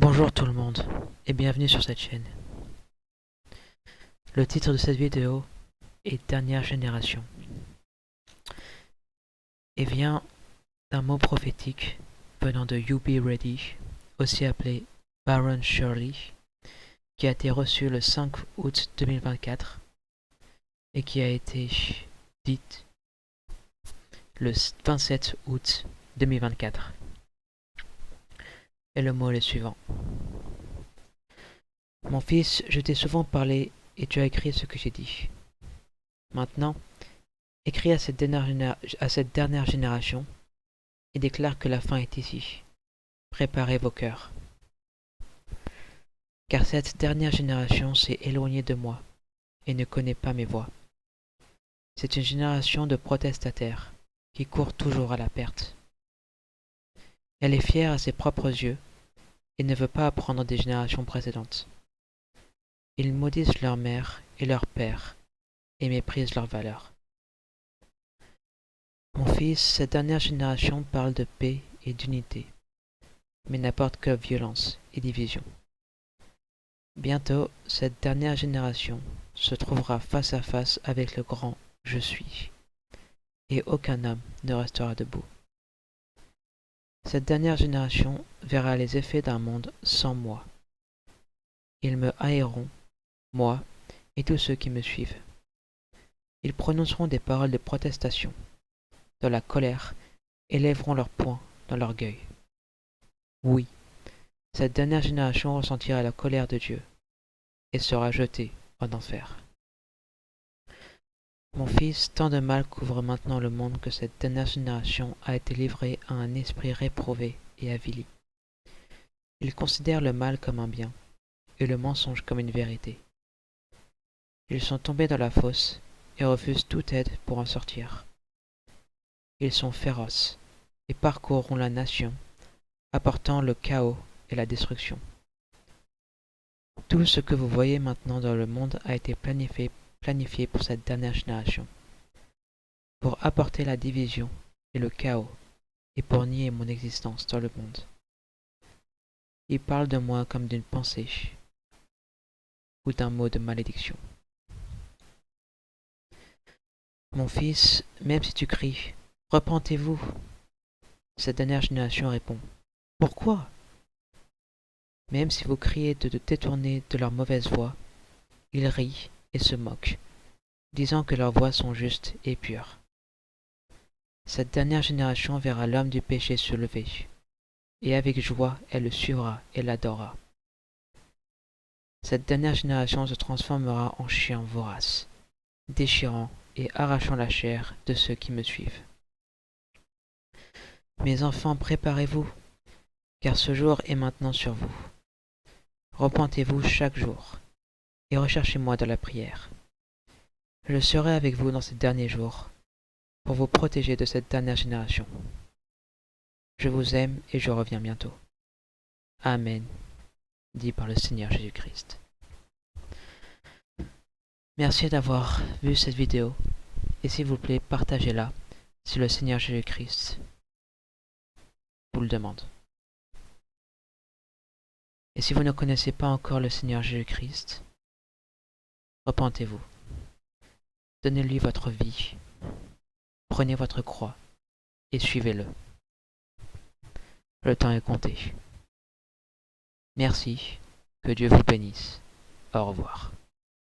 Bonjour tout le monde et bienvenue sur cette chaîne. Le titre de cette vidéo est Dernière génération et vient d'un mot prophétique venant de You Be Ready, aussi appelé Baron Shirley, qui a été reçu le 5 août 2024 et qui a été dite le 27 août 2024. Et le mot est le suivant. Mon fils, je t'ai souvent parlé et tu as écrit ce que j'ai dit. Maintenant, écris à cette dernière génération et déclare que la fin est ici. Préparez vos cœurs. Car cette dernière génération s'est éloignée de moi et ne connaît pas mes voies. C'est une génération de protestataires qui court toujours à la perte. Elle est fière à ses propres yeux et ne veut pas apprendre des générations précédentes. Ils maudissent leur mère et leur père et méprisent leurs valeurs. Mon fils, cette dernière génération parle de paix et d'unité, mais n'apporte que violence et division. Bientôt, cette dernière génération se trouvera face à face avec le grand « Je suis », et aucun homme ne restera debout. Cette dernière génération verra les effets d'un monde sans moi. Ils me haïront, moi et tous ceux qui me suivent. Ils prononceront des paroles de protestation, de la colère, et lèveront leurs poings dans l'orgueil. Oui, cette dernière génération ressentira la colère de Dieu et sera jetée en enfer. Mon fils, tant de mal couvre maintenant le monde que cette dernière génération a été livrée à un esprit réprouvé et avili. Ils considèrent le mal comme un bien et le mensonge comme une vérité. Ils sont tombés dans la fosse et refusent toute aide pour en sortir. Ils sont féroces et parcourront la nation, apportant le chaos et la destruction. Tout ce que vous voyez maintenant dans le monde a été planifié pour cette dernière génération, pour apporter la division et le chaos, et pour nier mon existence dans le monde. Ils parlent de moi comme d'une pensée ou d'un mot de malédiction. Mon fils, même si tu cries, repentez-vous. Cette dernière génération répond, pourquoi? Même si vous criez de détourner de leur mauvaise voie, ils rient et se moquent, disant que leurs voies sont justes et pures. Cette dernière génération verra l'homme du péché se lever, et avec joie elle le suivra et l'adorera. Cette dernière génération se transformera en chien vorace, déchirant et arrachant la chair de ceux qui me suivent. Mes enfants, préparez-vous, car ce jour est maintenant sur vous. Repentez-vous chaque jour, et recherchez-moi dans la prière. Je serai avec vous dans ces derniers jours, pour vous protéger de cette dernière génération. Je vous aime et je reviens bientôt. Amen, dit par le Seigneur Jésus-Christ. Merci d'avoir vu cette vidéo, et s'il vous plaît, partagez-la si le Seigneur Jésus-Christ vous le demande. Et si vous ne connaissez pas encore le Seigneur Jésus-Christ, repentez-vous. Donnez-lui votre vie. Prenez votre croix et suivez-le. Le temps est compté. Merci, que Dieu vous bénisse. Au revoir.